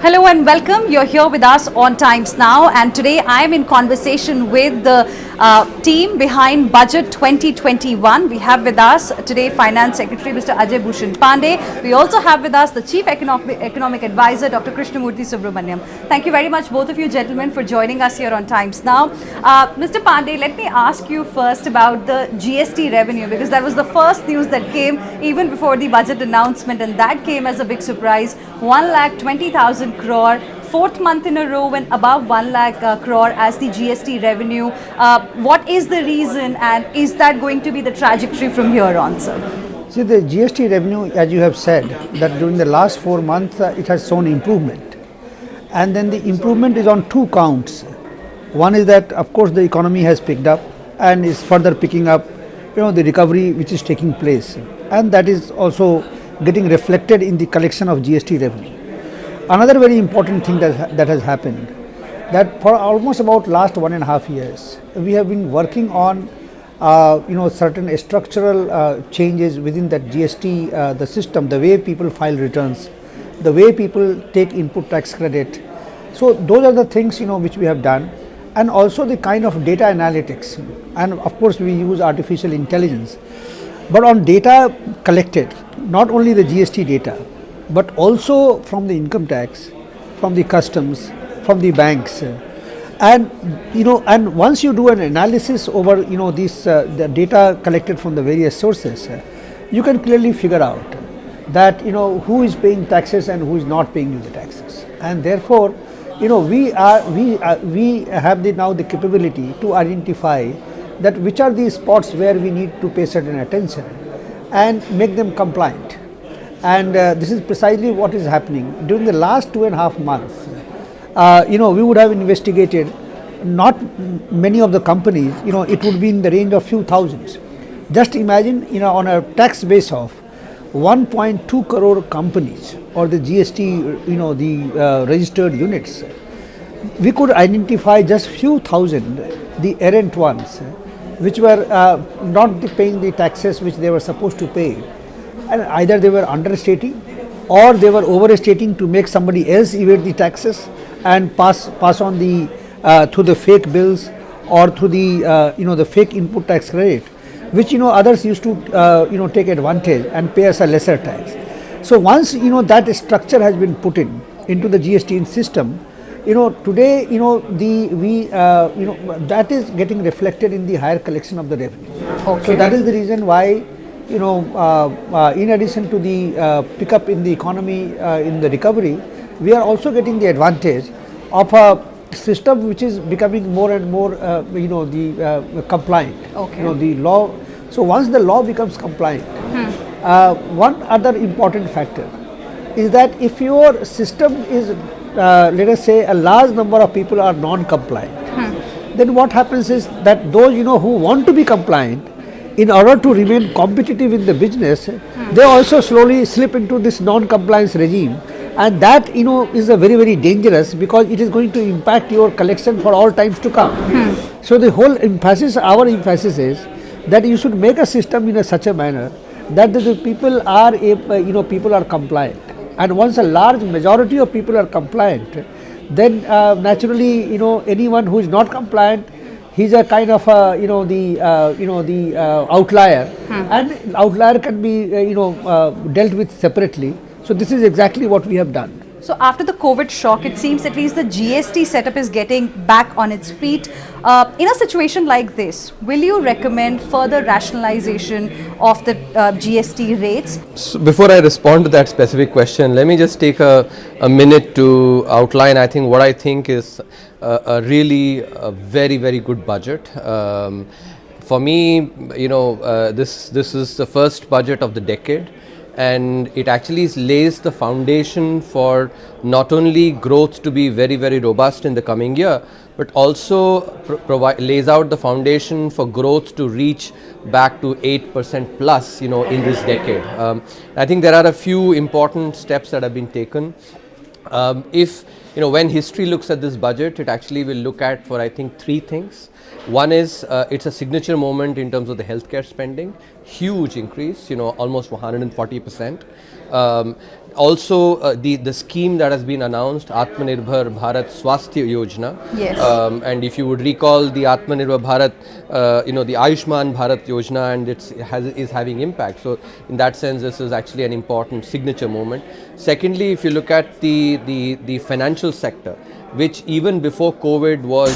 Hello and welcome. You're here with us on Times Now, and today I am in conversation with the team behind Budget 2021. We have with us today Finance Secretary Mr. Ajay Bhushan Pandey. We also have with us the Chief Economic Advisor Dr. Krishnamurthy Subramaniam. Thank you very much both of you gentlemen for joining us here on Times Now. Mr. Pandey, let me ask you first about the GST revenue, because that was the first news that came even before the budget announcement, and that came as a big surprise. 1,20,000 crore, fourth month in a row when above 1 lakh crore as the GST revenue. What is the reason, and is that going to be the trajectory from here on, sir? See, the GST revenue, as you have said, that during the last 4 months it has shown improvement, and then the improvement is on two counts. One is that, of course, the economy has picked up and is further picking up, the recovery which is taking place, and that is also getting reflected in the collection of GST revenue. Another very important thing that has happened, that for almost about last 1.5 years, we have been working on certain structural changes within that GST, the system, the way people file returns, the way people take input tax credit. So those are the things which we have done, and also the kind of data analytics, and of course we use artificial intelligence. But on data collected, not only the GST data, but also from the income tax, from the customs, from the banks, and once you do an analysis over the data collected from the various sources, you can clearly figure out that who is paying taxes and who is not paying you the taxes, and therefore we have now the capability to identify that which are the spots where we need to pay certain attention and make them compliant. And this is precisely what is happening. During the last 2.5 months, we would have investigated not many of the companies, it would be in the range of few thousands. Just imagine, on a tax base of 1.2 crore companies, or the GST, the registered units, we could identify just few thousand, the errant ones, which were not paying the taxes which they were supposed to pay. And either they were understating or they were overstating to make somebody else evade the taxes and pass on the through the fake bills or through the the fake input tax credit, which others used to take advantage and pay us a lesser tax. So once that structure has been put into the GST system, today that is getting reflected in the higher collection of the revenue. Okay. So that is the reason why in addition to the pickup in the economy, in the recovery, we are also getting the advantage of a system which is becoming more and more compliant. Okay. The law. So once the law becomes compliant, one other important factor is that if your system is let us say a large number of people are non-compliant, then what happens is that those who want to be compliant, in order to remain competitive in the business, they also slowly slip into this non-compliance regime, and that is a very, very dangerous, because it is going to impact your collection for all times to come. So the whole emphasis, our emphasis is that you should make a system in such a manner that the people are people are compliant, and once a large majority of people are compliant, then naturally anyone who is not compliant, he's a kind of outlier, and outlier can be dealt with separately. So this is exactly what we have done. So after the COVID shock, it seems at least the GST setup is getting back on its feet. In a situation like this, will you recommend further rationalization of the GST rates? So before I respond to that specific question, let me just take a minute to outline, I think, what I think is a really very, very good budget. For me, this is the first budget of the decade, and it actually lays the foundation for not only growth to be very, very robust in the coming year, but also lays out the foundation for growth to reach back to 8% plus, in this decade. I think there are a few important steps that have been taken. If when history looks at this budget, it actually will look at for, I think, three things. One is it's a signature moment in terms of the healthcare spending, huge increase, almost 140%. Also, the scheme that has been announced, Atmanirbhar Bharat Swasthya Yojana. Yes. And if you would recall the Atmanirbhar Bharat, the Ayushman Bharat Yojana, and is having impact. So, in that sense, this is actually an important signature moment. Secondly, if you look at the financial sector, which even before COVID was,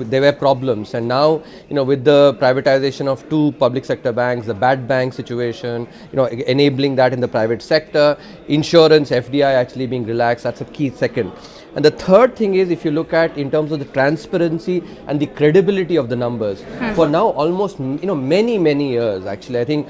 there were problems, and now, with the privatization of 2 public sector banks, the bad bank situation, enabling that in the private sector, insurance, FDI actually being relaxed, that's a key second. And the third thing is, if you look at in terms of the transparency and the credibility of the numbers, for now almost many years actually, I think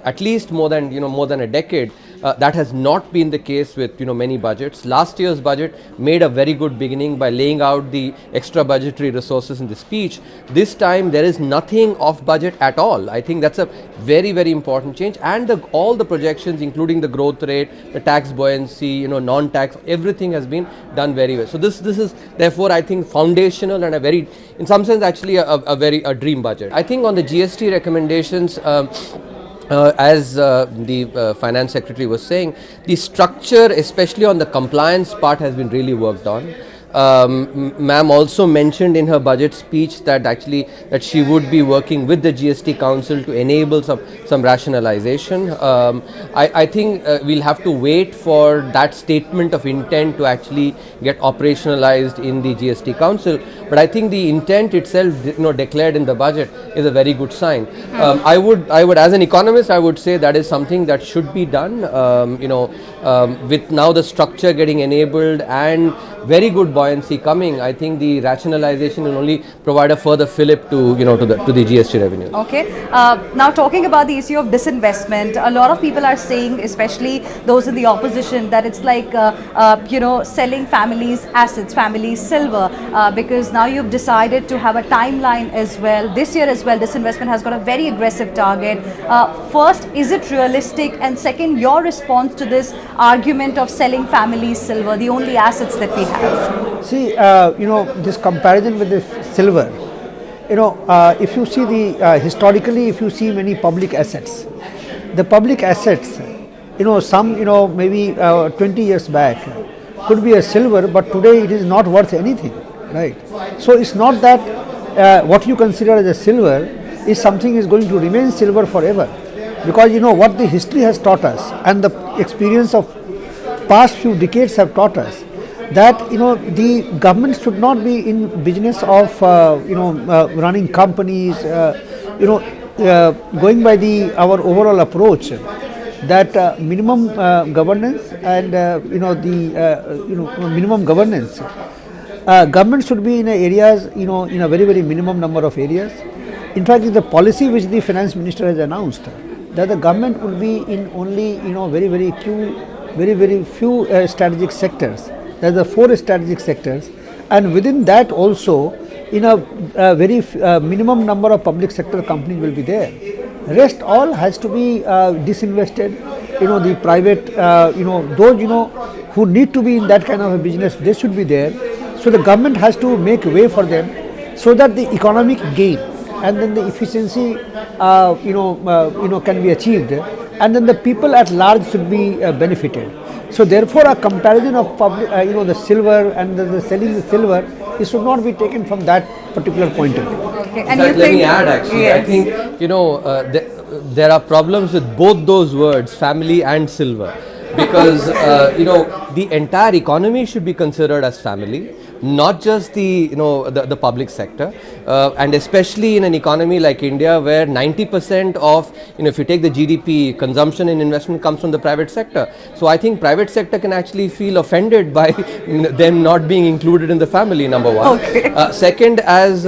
at least more than a decade, that has not been the case with many budgets. Last year's budget made a very good beginning by laying out the extra budgetary resources in the speech. This time there is nothing off budget at all. I think that's a very important change, and all the projections, including the growth rate, the tax buoyancy, non-tax, everything has been done very well. So this is therefore, I think, foundational and a very, in some sense, actually a dream budget. I think on the GST recommendations, as the finance secretary was saying, the structure, especially on the compliance part, has been really worked on. Ma'am also mentioned in her budget speech that she would be working with the GST Council to enable some rationalization. I think we'll have to wait for that statement of intent to actually get operationalized in the GST Council. But I think the intent itself, declared in the budget, is a very good sign. I would, as an economist, I would say that is something that should be done. With now the structure getting enabled and very good buoyancy coming, I think the rationalization will only provide a further fillip to the GST revenue. Okay. Now talking about the issue of disinvestment, a lot of people are saying, especially those in the opposition, that it's like selling families' assets, families' silver, because now you've decided to have a timeline as well. This year as well, disinvestment has got a very aggressive target. First, is it realistic? And second, your response to this argument of selling families' silver, the only assets that we have. See, this comparison with the silver, if you see historically, if you see many public assets, the public assets, some, maybe 20 years back could be a silver, but today it is not worth anything, right? So it's not that what you consider as a silver is something is going to remain silver forever, because what the history has taught us and the experience of past few decades have taught us that the government should not be in business of running companies, going by our overall approach that minimum governance and minimum governance. Government should be in areas, in a very minimum number of areas. In fact, the policy which the finance minister has announced, that the government will be in only very few strategic sectors. There are the 4 strategic sectors, and within that also, in a very minimum number of public sector companies will be there. Rest all has to be disinvested. The private, those who need to be in that kind of a business, they should be there. So the government has to make way for them, so that the economic gain and then the efficiency, can be achieved, and then the people at large should be benefited. So therefore, a comparison of public, the silver and the selling the silver, it should not be taken from that particular point of view. Okay. And let me add, actually, yes. I think there are problems with both those words, family and silver, because the entire economy should be considered as family, not just the public sector, and especially in an economy like India, where 90% of, if you take the GDP, consumption and investment comes from the private sector. So I think private sector can actually feel offended by them not being included in the family, number one. Okay. Second, as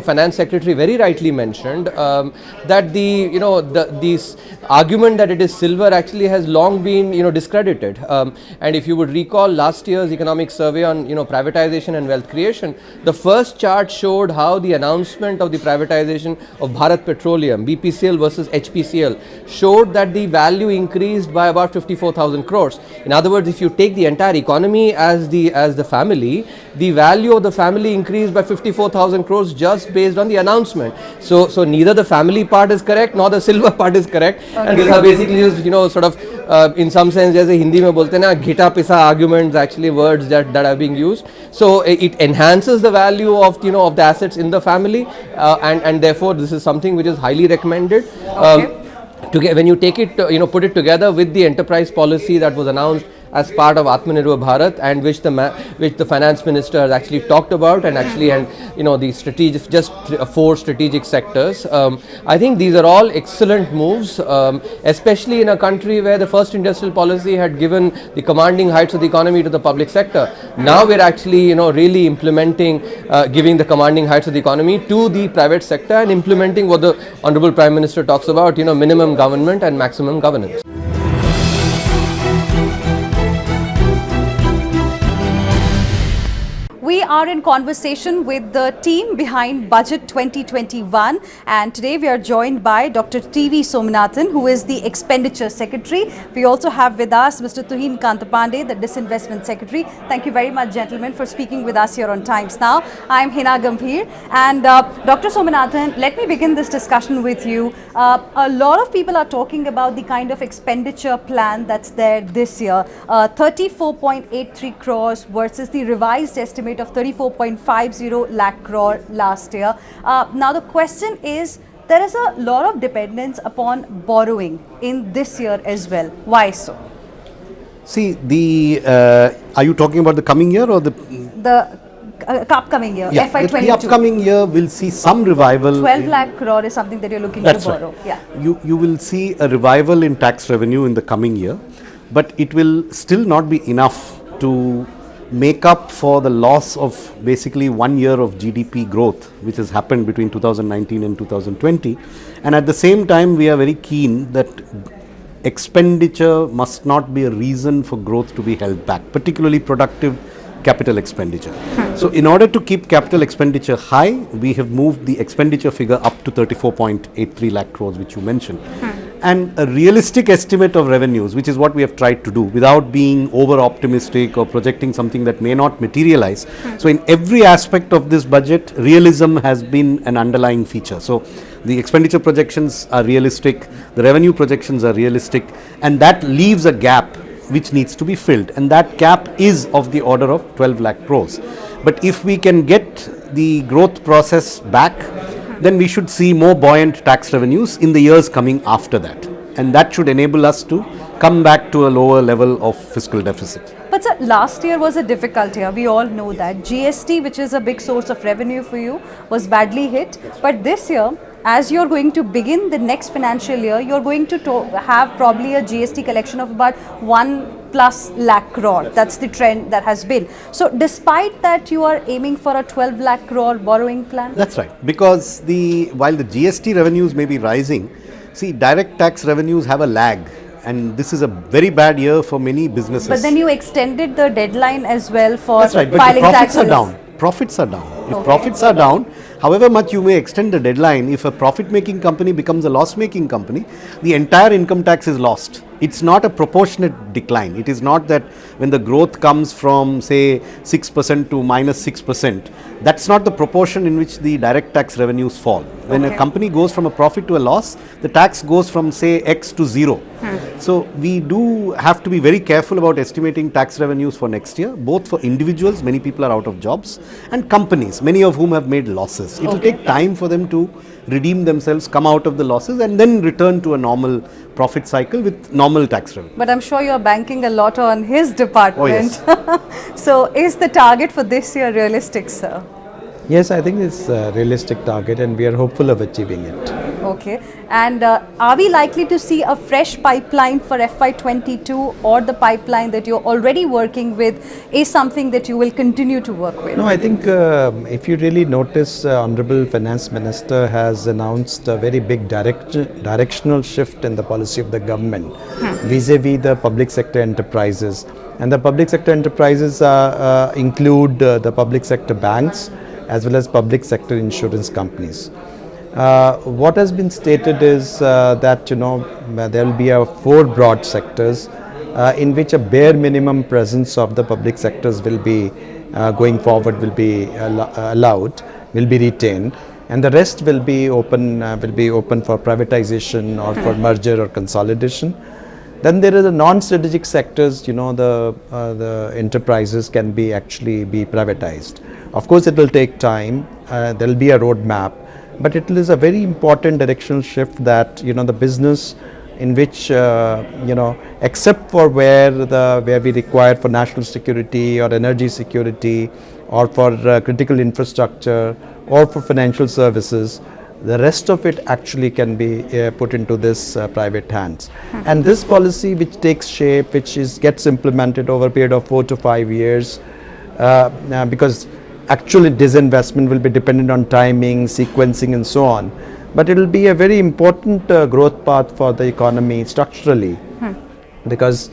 finance secretary very rightly mentioned, that this argument that it is silver actually has long been discredited. And if you would recall last year's economic survey on privatization privatization and wealth creation. The first chart showed how the announcement of the privatization of Bharat Petroleum, BPCL versus HPCL, showed that the value increased by about 54,000 crores. In other words, if you take the entire economy as the family, the value of the family increased by 54,000 crores just based on the announcement. So neither the family part is correct nor the silver part is correct. Okay. And these are basically just, sort of in some sense, जैसे हिंदी में बोलते हैं ना, घिटा पिसा arguments, actually words that are being used. So it enhances the value of of the assets in the family, and therefore this is something which is highly recommended. When you take it, put it together with the enterprise policy that was announced as part of Atmanirbhar Bharat, and which the finance minister has actually talked about, and the strategic, just 4 strategic sectors. I think these are all excellent moves, especially in a country where the first industrial policy had given the commanding heights of the economy to the public sector. Now we're actually really implementing, giving the commanding heights of the economy to the private sector, and implementing what the Honorable Prime Minister talks about, minimum government and maximum governance. We are in conversation with the team behind Budget 2021, and today we are joined by Dr. T.V. Somanathan, who is the Expenditure Secretary. We also have with us Mr. Tuhin Kantapande, the Disinvestment Secretary. Thank you very much, gentlemen, for speaking with us here on Times Now. I am Hina Gambhir, and Dr. Somanathan, let me begin this discussion with you. A lot of people are talking about the kind of expenditure plan that's there this year, 34.83 crores versus the revised estimate of 34.50 lakh crore last year. Now the question is, there is a lot of dependence upon borrowing in this year as well. Why so? See, are you talking about the coming year or the upcoming year, yeah, FY22? The upcoming year will see some revival. 12 lakh crore is something that you're looking to borrow. Right. Yeah. You will see a revival in tax revenue in the coming year, but it will still not be enough to make up for the loss of basically 1 year of GDP growth which has happened between 2019 and 2020. And at the same time, we are very keen that expenditure must not be a reason for growth to be held back, particularly productive capital expenditure. So in order to keep capital expenditure high, we have moved the expenditure figure up to 34.83 lakh crores, which you mentioned. And a realistic estimate of revenues, which is what we have tried to do without being over optimistic or projecting something that may not materialize. So in every aspect of this budget, realism has been an underlying feature. So the expenditure projections are realistic, the revenue projections are realistic, and that leaves a gap which needs to be filled, and that gap is of the order of 12 lakh crores. But if we can get the growth process back, then we should see more buoyant tax revenues in the years coming after that, and that should enable us to come back to a lower level of fiscal deficit. But sir, last year was a difficult year. We all know that. GST, which is a big source of revenue for you, was badly hit. But this year, as you're going to begin the next financial year, you're going to have probably a GST collection of about 1+ lakh crore. That's the trend that has been. So despite that, you are aiming for a 12 lakh crore borrowing plan? That's right. Because while the GST revenues may be rising, see, direct tax revenues have a lag. And this is a very bad year for many businesses. But then you extended the deadline as well for That's right, but filing the profits taxes. are down. Profits are down. If profits are down, however much you may extend the deadline, if a profit-making company becomes a loss-making company, the entire income tax is lost. It's not a proportionate decline. It is not that when the growth comes from, say, 6% to -6%, that's not the proportion in which the direct tax revenues fall. When a company goes from a profit to a loss, the tax goes from, say, X to 0. So we do have to be very careful about estimating tax revenues for next year, both for individuals, many people are out of jobs, and companies, many of whom have made losses. It will take time for them to redeem themselves, come out of the losses, and then return to a normal profit cycle with normal tax revenue. But I'm sure you're banking a lot on his department. Oh, yes. So is the target for this year realistic, sir? Yes, I think it's a realistic target and we are hopeful of achieving it. Okay. And are we likely to see a fresh pipeline for FY22, or the pipeline that you're already working with is something that you will continue to work with? No, I think if you really notice, Honorable Finance Minister has announced a very big directional shift in the policy of the government vis-a-vis the public sector enterprises. And the public sector enterprises include the public sector banks as well as public sector insurance companies. What has been stated is that there will be 4 broad sectors in which a bare minimum presence of the public sectors will be going forward, will be allowed, will be retained, and the rest will be open for privatization or for merger or consolidation. Then there are the non-strategic sectors. The enterprises can be actually be privatized. Of course, it will take time. There will be a roadmap, but it is a very important directional shift that the business in which except for where we require for national security or energy security or for critical infrastructure or for financial services, the rest of it actually can be put into this private hands. And this policy, which takes shape, gets implemented over a period of 4 to 5 years, because actually disinvestment will be dependent on timing, sequencing and so on. But it will be a very important growth path for the economy structurally, because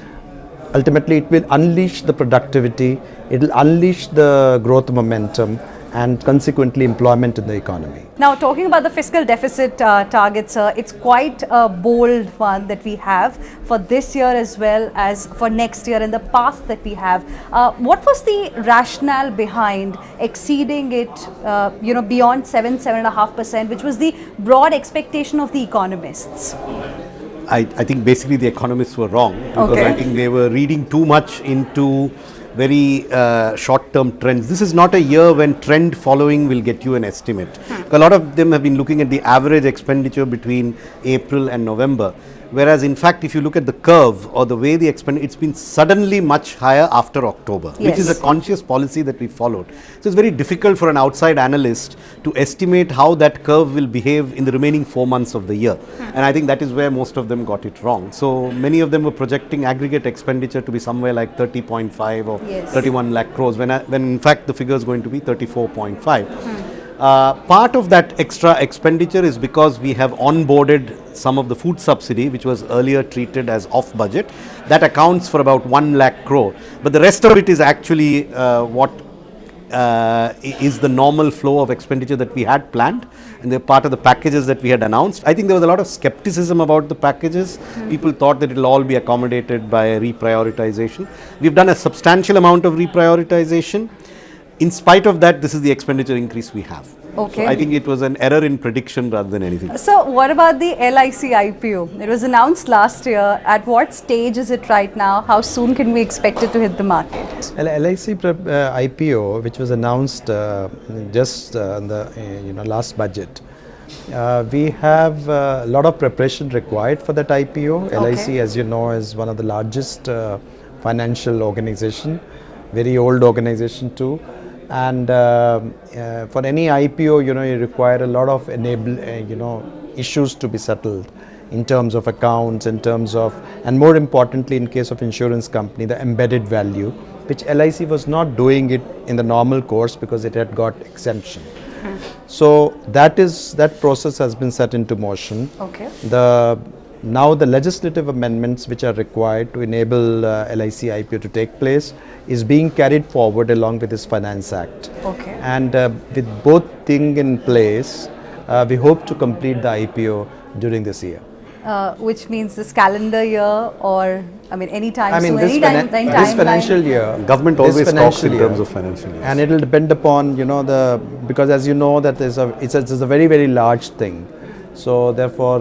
ultimately it will unleash the productivity, it will unleash the growth momentum and consequently employment in the economy. Now, talking about the fiscal deficit targets, it's quite a bold one that we have for this year as well as for next year and the path that we have. What was the rationale behind exceeding it, beyond 7.5%, which was the broad expectation of the economists? I think basically the economists were wrong, because I think they were reading too much into very short-term trends. This is not a year when trend following will get you an estimate. A lot of them have been looking at the average expenditure between April and November, whereas in fact if you look at the curve or the way the expenditure, it's been suddenly much higher after October, which is a conscious policy that we followed. So it's very difficult for an outside analyst to estimate how that curve will behave in the remaining 4 months of the year. And I think that is where most of them got it wrong. So many of them were projecting aggregate expenditure to be somewhere like 30.5 or 31 lakh crores, when in fact the figure is going to be 34.5. Part of that extra expenditure is because we have onboarded some of the food subsidy, which was earlier treated as off budget. That accounts for about 1 lakh crore. But the rest of it is actually what is the normal flow of expenditure that we had planned, and they're part of the packages that we had announced. I think there was a lot of skepticism about the packages. People thought that it will all be accommodated by a reprioritization. We've done a substantial amount of reprioritization. In spite of that, this is the expenditure increase we have. Okay. So I think it was an error in prediction rather than anything. So what about the LIC IPO? It was announced last year. At what stage is it right now? How soon can we expect it to hit the market? LIC IPO, which was announced just in the last budget, we have a lot of preparation required for that IPO. LIC, as you know, is one of the largest financial organization, very old organization too. And for any IPO, you require a lot of issues to be settled in terms of accounts, in terms of, and more importantly, in case of insurance company, the embedded value, which LIC was not doing it in the normal course because it had got exemption. So that process has been set into motion. Now the legislative amendments which are required to enable LIC IPO to take place is being carried forward along with this Finance Act. And with both things in place, we hope to complete the IPO during this year. Which means this calendar year, or anytime soon, this financial year. Government always talks in terms of financial years. And it will depend upon because as you know that it's a very, very large thing. So therefore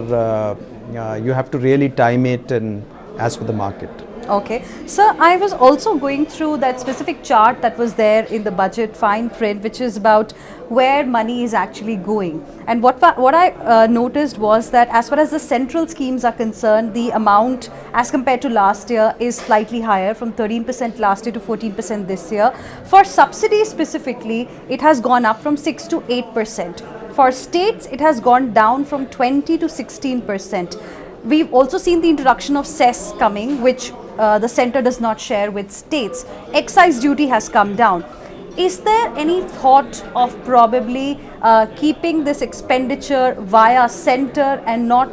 you have to really time it and as for the market. Okay. Sir, I was also going through that specific chart that was there in the budget fine print, which is about where money is actually going. And what I noticed was that as far as the central schemes are concerned, the amount as compared to last year is slightly higher, from 13% last year to 14% this year. For subsidies specifically, it has gone up from 6 to 8%. For states, it has gone down from 20 to 16%. We've also seen the introduction of cess coming, which the centre does not share with states. Excise duty has come down. Is there any thought of probably keeping this expenditure via center and not,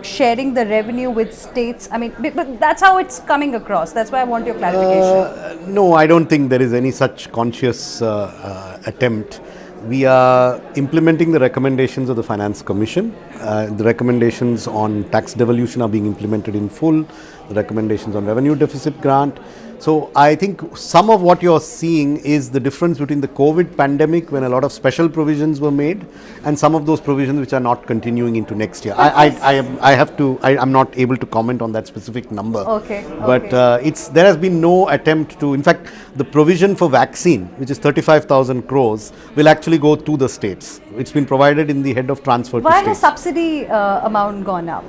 sharing the revenue with states? I mean, but that's how it's coming across. That's why I want your clarification. No, I don't think there is any such conscious attempt. We are implementing the recommendations of the Finance Commission. The recommendations on tax devolution are being implemented in full. The recommendations on revenue deficit grant. So I think some of what you're seeing is the difference between the COVID pandemic, when a lot of special provisions were made, and some of those provisions which are not continuing into next year. I'm not able to comment on that specific number. Okay. But there has been no attempt to, in fact, the provision for vaccine, which is 35,000 crores, will actually go to the states. It's been provided in the head of transfer to Why states. has subsidy amount gone up?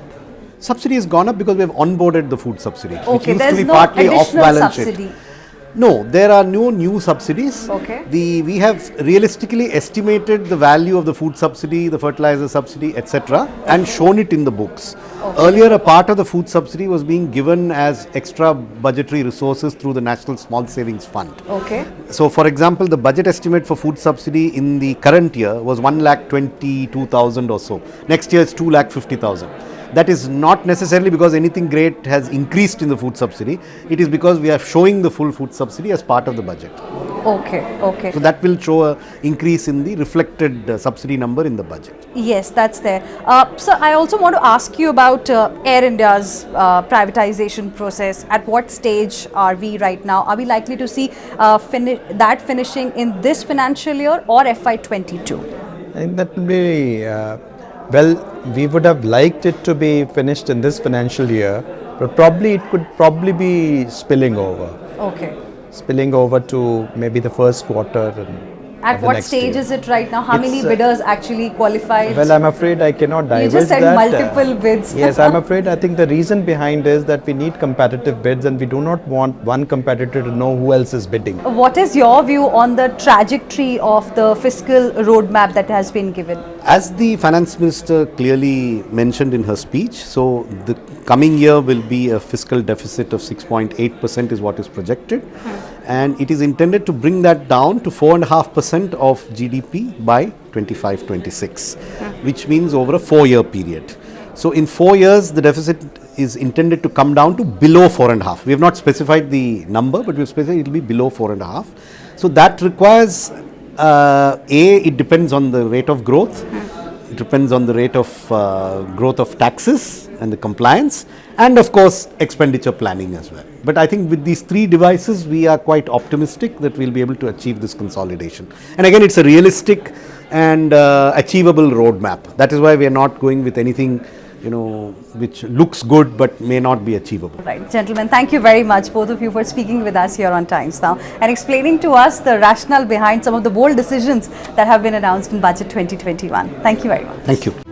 Subsidy has gone up because we have onboarded the food subsidy, which Okay, used there's to be no partly additional off-balance subsidy. sheet. No, there are no new subsidies. Okay. We have realistically estimated the value of the food subsidy, the fertilizer subsidy, etc., and shown it in the books. Earlier, a part of the food subsidy was being given as extra budgetary resources through the National Small Savings Fund. Okay. So, for example, the budget estimate for food subsidy in the current year was 1,22,000 or so. Next year, it's 2,50,000. That is not necessarily because anything great has increased in the food subsidy. It is because we are showing the full food subsidy as part of the budget. Okay. So that will show an increase in the reflected subsidy number in the budget. Yes, that's there. So I also want to ask you about Air India's privatization process. At what stage are we right now? Are we likely to see that finishing in this financial year or FY22? I think that will be, we would have liked it to be finished in this financial year, but it could probably be spilling over. Okay. Spilling over to maybe the first quarter. At what stage is it right now? How many bidders actually qualified? Well, I'm afraid I cannot divulge that. You just said multiple bids. Yes, I'm afraid. I think the reason behind is that we need competitive bids and we do not want one competitor to know who else is bidding. What is your view on the trajectory of the fiscal roadmap that has been given? As the Finance Minister clearly mentioned in her speech, so the coming year will be a fiscal deficit of 6.8% is what is projected. And it is intended to bring that down to 4.5% of GDP by 25-26, which means over a 4-year period. So in 4 years, the deficit is intended to come down to below 4.5. We have not specified the number, but we have specified it will be below 4.5. So that requires, it depends on the rate of growth. It depends on the rate of growth of taxes and the compliance, and of course expenditure planning as well. But I think with these three devices, we are quite optimistic that we'll be able to achieve this consolidation. And again, it's a realistic and achievable roadmap. That is why we are not going with anything, which looks good but may not be achievable. Right, gentlemen, thank you very much, both of you, for speaking with us here on Times Now and explaining to us the rationale behind some of the bold decisions that have been announced in Budget 2021. Thank you very much. Thank you.